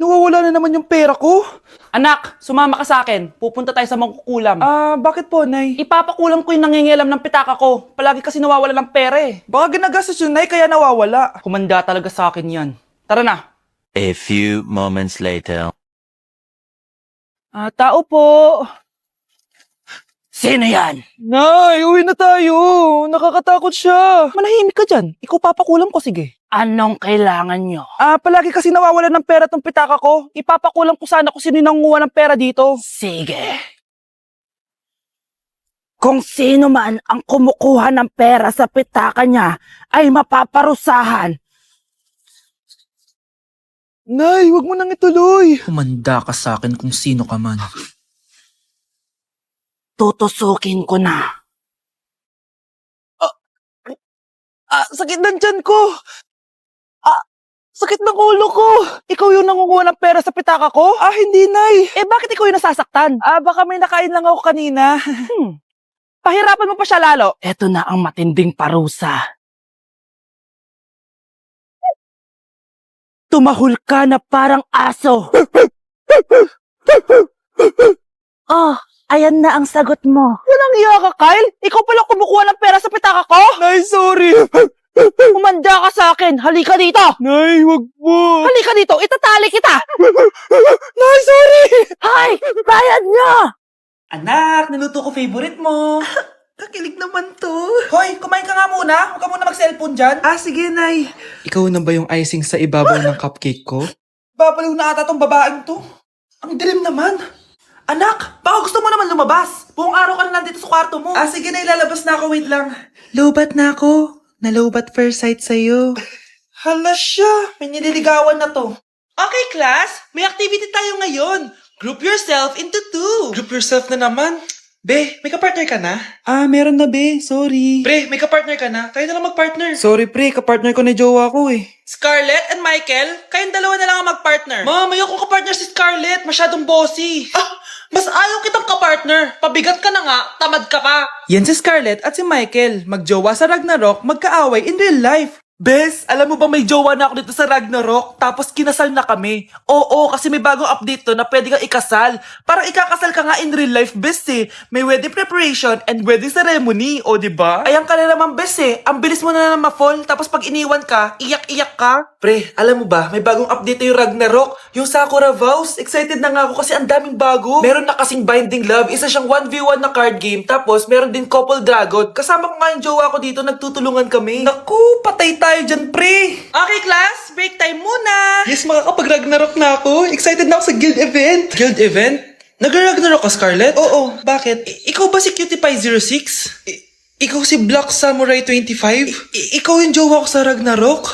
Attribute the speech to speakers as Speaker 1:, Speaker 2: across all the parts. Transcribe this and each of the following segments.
Speaker 1: Nawawala na naman yung pera ko.
Speaker 2: Anak, sumama ka sa akin. Pupunta tayo sa mangkukulam.
Speaker 1: Bakit po, Nay?
Speaker 2: Ipapakulam ko yung nangingialam ng pitaka ko. Palagi kasi nawawala ng pera eh.
Speaker 1: Baka ginagastos yun, Nay, kaya nawawala.
Speaker 2: Kumanda talaga sa akin yan. Tara na.
Speaker 3: A few moments later.
Speaker 2: Tao po. Sino yan?
Speaker 1: Nay, uwi na tayo. Nakakatakot siya.
Speaker 2: Manahimik ka dyan. Ikaw papakulam ko, sige.
Speaker 4: Anong kailangan nyo?
Speaker 2: Palagi kasi nawawala ng pera tong pitaka ko. Ipapakulam ko sana kung sino yung nangunguha ng pera dito.
Speaker 4: Sige. Kung sino man ang kumukuha ng pera sa pitaka niya ay mapaparusahan.
Speaker 1: Nay, wag mo nang ituloy.
Speaker 2: Kumanda ka sa akin kung sino ka man.
Speaker 4: Tutusukin ko na.
Speaker 1: Sakit ng tiyan ko.
Speaker 2: Sakit ng ulo ko. Ikaw yung nangunguha ng pera sa pitaka ko?
Speaker 1: Hindi, Nay.
Speaker 2: Bakit ikaw yung nasasaktan?
Speaker 1: Baka may nakain lang ako kanina.
Speaker 2: Pahirapan mo pa siya lalo.
Speaker 4: Ito na ang matinding parusa. Tumahol ka na parang aso. Oh, ayan na ang sagot mo.
Speaker 2: Walang iya ka, Kyle. Ikaw pala kumukuha ng pera sa pitaka ko?
Speaker 1: Nay, sorry.
Speaker 2: Umanda ka sa akin. Halika dito.
Speaker 1: Nay, wag po.
Speaker 2: Halika dito. Itatali kita.
Speaker 1: Nay, sorry.
Speaker 4: Hay, bayad nyo!
Speaker 2: Anak, niluto ko favorite mo.
Speaker 1: Kakilig naman to.
Speaker 2: Hoy, kumain ka nga muna. Huwag ka muna mag-cellphone dyan.
Speaker 1: Sige, Nay.
Speaker 5: Ikaw na ba yung icing sa ibabaw ng cupcake ko?
Speaker 2: Babaliw na ata tong babaeng to. Ang dilim naman. Anak, baka gusto mo naman lumabas. Buong araw ka na nandito sa kwarto mo.
Speaker 1: Sige, Nay, lalabas na ako. Wait lang. Lobat na ako. Nalobat first sight sa'yo.
Speaker 2: Hala siya, may nililigawan na to. Okay, class, may activity tayo ngayon. Group yourself into two.
Speaker 1: Group yourself na naman. Be, may kapartner ka na?
Speaker 5: Meron na be. Sorry.
Speaker 1: Pre, may kapartner ka na? Tayo na lang magpartner.
Speaker 5: Sorry pre, kapartner ko na jowa ko eh.
Speaker 2: Scarlett and Michael, kayong dalawa na lang ang mag-partner.
Speaker 1: Ma'am, ayoko kapartner si Scarlett. Masyadong bossy.
Speaker 2: Mas ayaw kitang ka-partner. Pabigat ka na nga, tamad ka pa.
Speaker 1: Yan si Scarlett at si Michael. Magjowa sa Ragnarok, magkaaway in real life. Bes, alam mo ba may jowa na ako dito sa Ragnarok? Tapos kinasal na kami. Oo, kasi may bagong update to na pwede kang ikasal. Parang ikakasal ka nga in real life, bes eh. May wedding preparation and wedding ceremony, o diba? Ayan ka na naman, bes eh. Ang bilis mo na naman ma-fall, tapos pag iniwan ka, iyak-iyak ka. Pre, alam mo ba, may bagong update na yung Ragnarok. Yung Sakura Vows. Excited na nga ako kasi ang daming bago. Meron na kasing Binding Love, isa siyang 1v1 na card game. Tapos meron din Couple Dragon. Kasama ko nga yung jowa ko dito, nagtutulungan kami. Naku, patay tayo dyan, pre.
Speaker 2: Okay, class, break time muna.
Speaker 1: Yes, makakapag-Ragnarok na ako. Excited na ako sa guild event. Guild event? Nag-Ragnarok ka, Scarlett? Oo, bakit? Ikaw ba si Cutie Pie 06? Ikaw si Black Samurai 25? Ikaw yung jowa ko sa Ragnarok?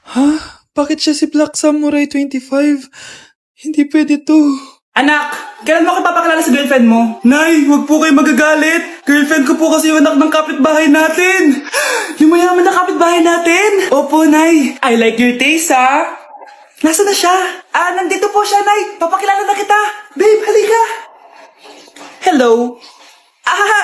Speaker 1: Ha? Bakit siya si Black Samurai 25? Hindi pwede to.
Speaker 2: Anak, kailan mo ako papakilala sa girlfriend mo?
Speaker 1: Nay, wag po kayo magagalit. Girlfriend ko po kasi yung anak ng kapitbahay natin. Yung mayaman na kapitbahay natin. Opo, Nay. I like your taste, ha? Nasaan na siya? Nandito po siya, Nay. Papakilala na kita. Babe, halika. Hello.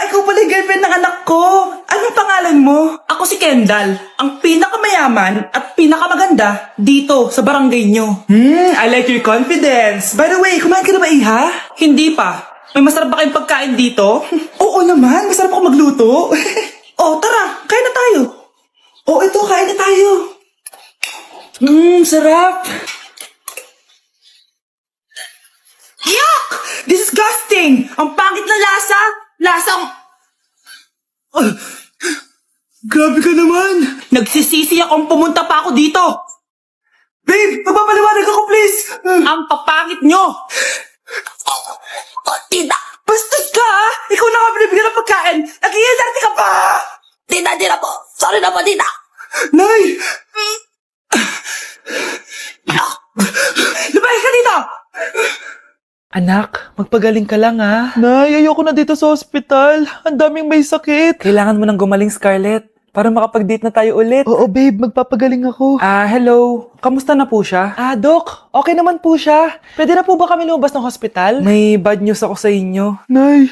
Speaker 1: Ikaw pala yung girlfriend ng anak ko. Anong pangalan mo?
Speaker 2: Ako si Kendall, ang pinakamayaman at pinakamaganda dito sa barangay nyo.
Speaker 1: I like your confidence. By the way, kumain ka na ba, Iha?
Speaker 2: Hindi pa. May masarap ba kayong pagkain dito?
Speaker 1: Oo naman, masarap ako magluto.
Speaker 2: Oh, tara, kain na tayo.
Speaker 1: Ito, kain na tayo. Sarap.
Speaker 2: Yuck! Disgusting! Ang pangit na lasa! Lasang...
Speaker 1: Grabe ka naman.
Speaker 2: Nagsisisi akong pumunta pa ako dito!
Speaker 1: Babe, magpapaliwanag ako, please.
Speaker 2: Ang papangit nyo!
Speaker 4: Tita!
Speaker 2: Bastos ka ha! Ikaw na nga binibigyan ng pagkain! Nag-iinarte ka pa!
Speaker 4: Tita po! Sorry na po, tita!
Speaker 1: Nay!
Speaker 2: Lumayas ka dito!
Speaker 1: Anak, magpagaling ka lang ha. Nay, ayoko na dito sa ospital. Ang daming may sakit. Kailangan mo nang gumaling, Scarlett. Para makapag-date na tayo ulit. Oo, babe. Magpapagaling ako. Hello. Kamusta na po siya? Doc. Okay naman po siya. Pwede na po ba kami lumabas ng hospital? May bad news ako sa inyo. Nay,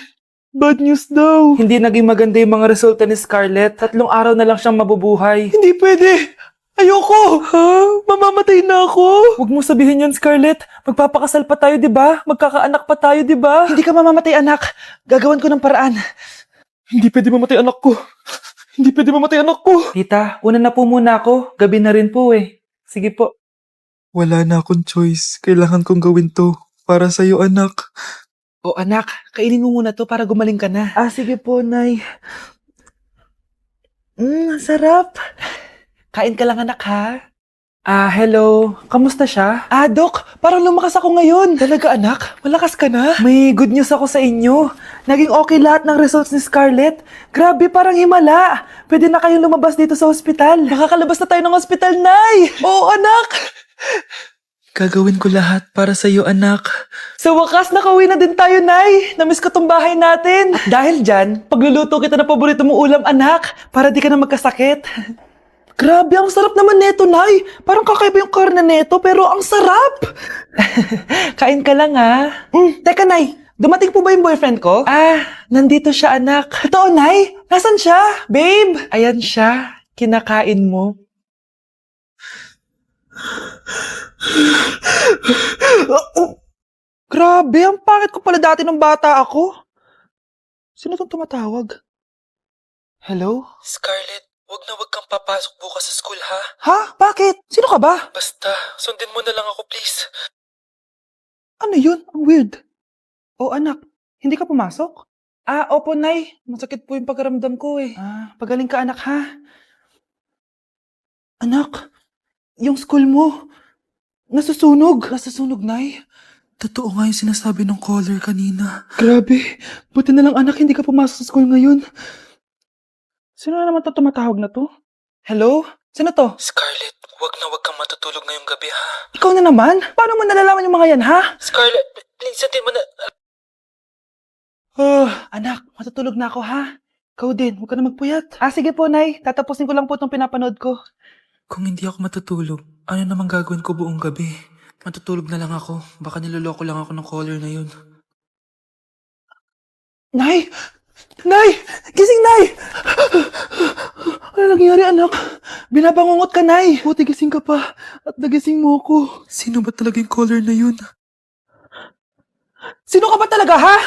Speaker 1: bad news daw. Hindi naging maganda yung mga resulta ni Scarlett. 3 araw na lang siyang mabubuhay. Hindi pwede. Ayoko! Ha? Mamamatay na ako? Huwag mo sabihin yan, Scarlett. Magpapakasal pa tayo, di ba? Magkakaanak pa tayo, di ba? Hindi ka mamamatay, anak. Gagawan ko ng paraan. Hindi pwede mamatay anak ko. Hindi pwede mamatay anak ko. Tita, una na po muna ako. Gabi na rin po eh. Sige po.
Speaker 5: Wala na akong choice. Kailangan kong gawin to. Para sa'yo, anak.
Speaker 1: O anak, kainin mo muna to para gumaling ka na. Ah, sige po, Nay. Sarap. Kain ka lang, anak, ha? Hello. Kamusta siya? Dok, parang lumakas ako ngayon. Talaga, anak? Malakas ka na? May good news ako sa inyo. Naging okay lahat ng results ni Scarlett. Grabe, parang himala. Pwede na kayong lumabas dito sa ospital. Makakalabas na tayo ng ospital, Nay! Oo, anak!
Speaker 5: Gagawin ko lahat para sa'yo, anak.
Speaker 1: Sa wakas, nakauwi na din tayo, Nay. Namiss ko tong bahay natin. At dahil dyan, pagluluto kita ng paborito mong ulam, anak, para di ka na magkasakit. Grabe, ang sarap naman neto, Nay. Parang kakaiba yung karne neto, pero ang sarap. Kain ka lang, ha? Teka, Nay. Dumating po ba yung boyfriend ko? Nandito siya, anak. Totoo, Nay? Nasaan siya? Babe? Ayan siya. Kinakain mo. Grabe, ang pangit ko pala dati nung bata ako. Sino tong tumatawag? Hello?
Speaker 5: Scarlett, wag na wag kang papasok bukas sa school, ha?
Speaker 1: Ha? Bakit? Sino ka ba?
Speaker 5: Basta, sundin mo na lang ako, please.
Speaker 1: Ano yun? Ang weird. Oh, anak, hindi ka pumasok? Opo, Nay. Masakit po yung pagkaramdam ko eh. Pagaling ka, anak, ha? Anak, yung school mo, nasusunog. Nasusunog, Nay?
Speaker 5: Totoo nga yung sinasabi ng caller kanina.
Speaker 1: Grabe. Buti na lang, anak, hindi ka pumasok sa school ngayon. Sino na naman to tumatawag na to? Hello? Sino to?
Speaker 5: Scarlett, wag na wag kang matutulog ngayong gabi, ha?
Speaker 1: Ikaw na naman? Paano mo nalalaman yung mga yan, ha?
Speaker 5: Scarlett, please, sundin mo na...
Speaker 1: Anak, matutulog na ako, ha? Ikaw din, huwag ka na magpuyat. Sige po, Nay. Tatapusin ko lang po itong pinapanood ko.
Speaker 5: Kung hindi ako matutulog, ano namang gagawin ko buong gabi? Matutulog na lang ako. Baka niloloko lang ako ng caller na yun.
Speaker 1: Nay! Nay! Gising, Nay! Ano nangyari, anak? Binabangungot ka, Nay. Buti gising ka pa. At nagising mo ako.
Speaker 5: Sino ba talaga yung caller na yun?
Speaker 1: Sino ka ba talaga, ha?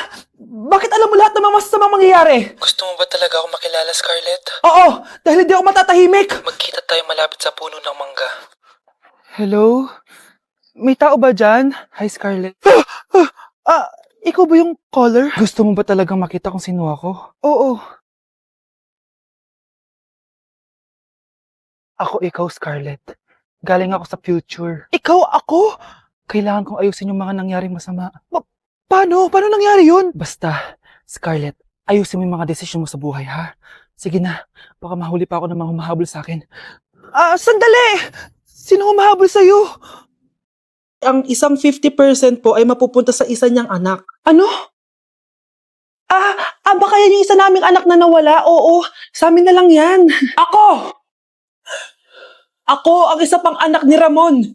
Speaker 1: Bakit alam mo lahat ng mga masasamang mangyayari?
Speaker 5: Gusto mo ba talaga ako makilala, Scarlett?
Speaker 1: Oo, dahil hindi ako matatahimik.
Speaker 5: Magkita tayo malapit sa puno ng mangga.
Speaker 1: Hello? May tao ba dyan? Hi, Scarlett. Ikaw ba yung caller? Gusto mo ba talagang makita kung sino ako? Oo. Ako ikaw, Scarlett. Galing ako sa future. Ikaw ako? Kailangan kong ayusin yung mga nangyaring masama. Paano? Paano nangyari yun? Basta, Scarlett, ayusin mo yung mga desisyon mo sa buhay, ha? Sige na, baka mahuli pa ako ng mga humahabol sa akin. Sandali! Sino humahabol sa'yo? Ang isang 50% po ay mapupunta sa isa niyang anak. Ano? Baka yan yung isa naming anak na nawala? Oo, sa amin na lang yan. Ako! Ako ang isa pang anak ni Ramon.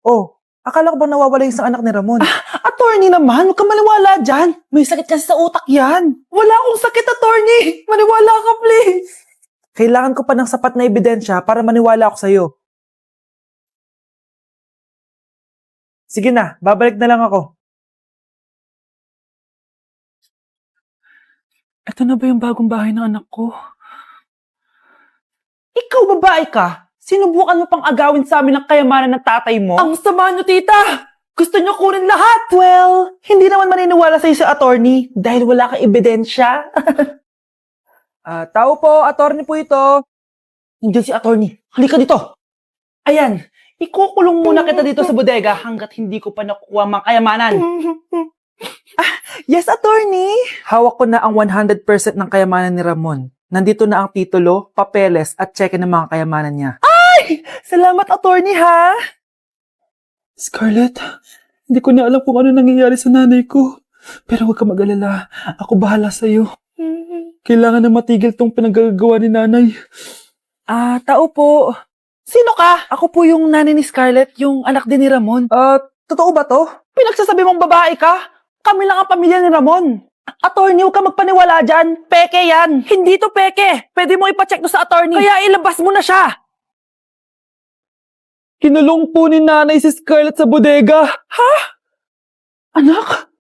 Speaker 1: Oh, akala ko ba nawawala yung isang anak ni Ramon? Attorney naman, huwag ka maniwala dyan. May sakit kasi sa utak yan. Wala akong sakit, attorney. Maniwala ka, please. Kailangan ko pa ng sapat na ebidensya para maniwala ako sa'yo. Sige na, babalik na lang ako. Ito na ba yung bagong bahay ng anak ko? Ikaw, babae ka? Sinubukan mo pang agawin sa amin ang kayamanan ng tatay mo? Ang sama nyo, tita! Gusto nyo kunin lahat! Well, hindi naman maniniwala sa'yo si attorney dahil wala kang ebidensya. Tao po, attorney po ito. Nandiyan si attorney. Halika dito. Ayan, ikukulong muna kita dito sa bodega hanggat hindi ko pa nakukuha ang mga kayamanan. Yes, attorney. Hawak ko na ang 100% ng kayamanan ni Ramon. Nandito na ang titulo, papeles at cheque ng mga kayamanan niya. Ay! Salamat, attorney, ha? Scarlett, hindi ko na alam kung ano nangyayari sa nanay ko. Pero huwag ka mag-alala. Ako bahala sa'yo. Kailangan na matigil tong pinagagawa ni nanay. Tao po. Sino ka? Ako po yung nanay ni Scarlett, yung anak din ni Ramon. Totoo ba to? Pinagsasabi mong babae ka? Kami lang ang pamilya ni Ramon.
Speaker 4: Attorney, huwag ka magpaniwala dyan. Peke yan. Hindi to peke. Pwede mo ipacheck to sa attorney. Kaya ilabas mo na siya.
Speaker 1: Kinulong po ni nanay si Scarlett sa bodega.
Speaker 4: Ha? Anak?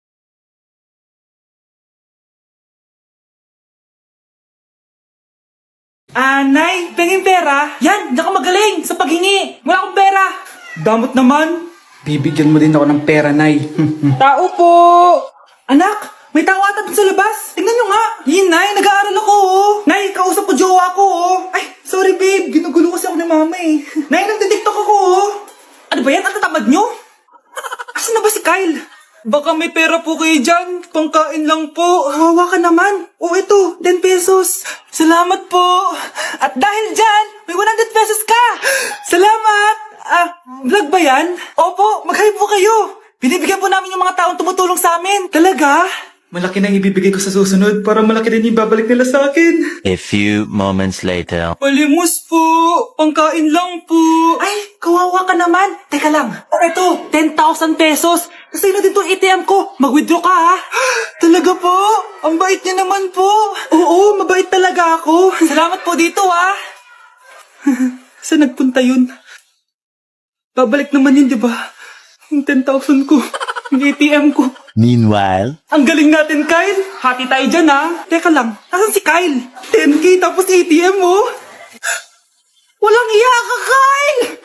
Speaker 2: Nay, pengin pera? Yan, di ako magaling sa paghingi. Wala akong pera.
Speaker 1: Damot naman. Bibigyan mo din ako ng pera, Nay.
Speaker 2: Tao po! Anak, may tao ata dun sa labas. Tingnan nyo nga. Yun, Nay, nag-aaral ako, oh. Nay, kausap ko jowa ko, oh. Ay, sorry, babe. Ginugulo kasi ako ng mama, eh. Nay, nagtitiktok ako, oh. Ano ba yan? Ang tatamad nyo? Asan na ba si Kyle? Baka may pera po kayo dyan. Pangkain lang po. Hawa ka naman. O ito, 10 pesos. Salamat po. At dahil dyan, may 100 pesos ka. Salamat. Vlog ba yan? Opo, mag-hi po kayo. Binibigyan po namin yung mga taong tumutulong sa amin. Talaga? Malaki na ibibigay ko sa susunod para malaki din yung babalik nila sa akin.
Speaker 3: A few moments later.
Speaker 2: Palimos po. Pangkain lang po. Ay, kawawa ka naman. Teka lang. Ito, 10,000 pesos. Kasi na din itong ATM ko. Mag-withdraw ka, ha? Talaga po? Ang bait niya naman po. Oo, mabait talaga ako. Salamat po dito, ha? Saan nagpunta yun? Babalik naman yun, di ba? Yung 10,000 ko. Yung ATM ko.
Speaker 3: Meanwhile,
Speaker 2: Ang galing natin, Kyle. Hati tayo dyan, ha? Teka lang, nasan si Kyle? 10K tapos ATM mo? Walang iya ka, Kyle!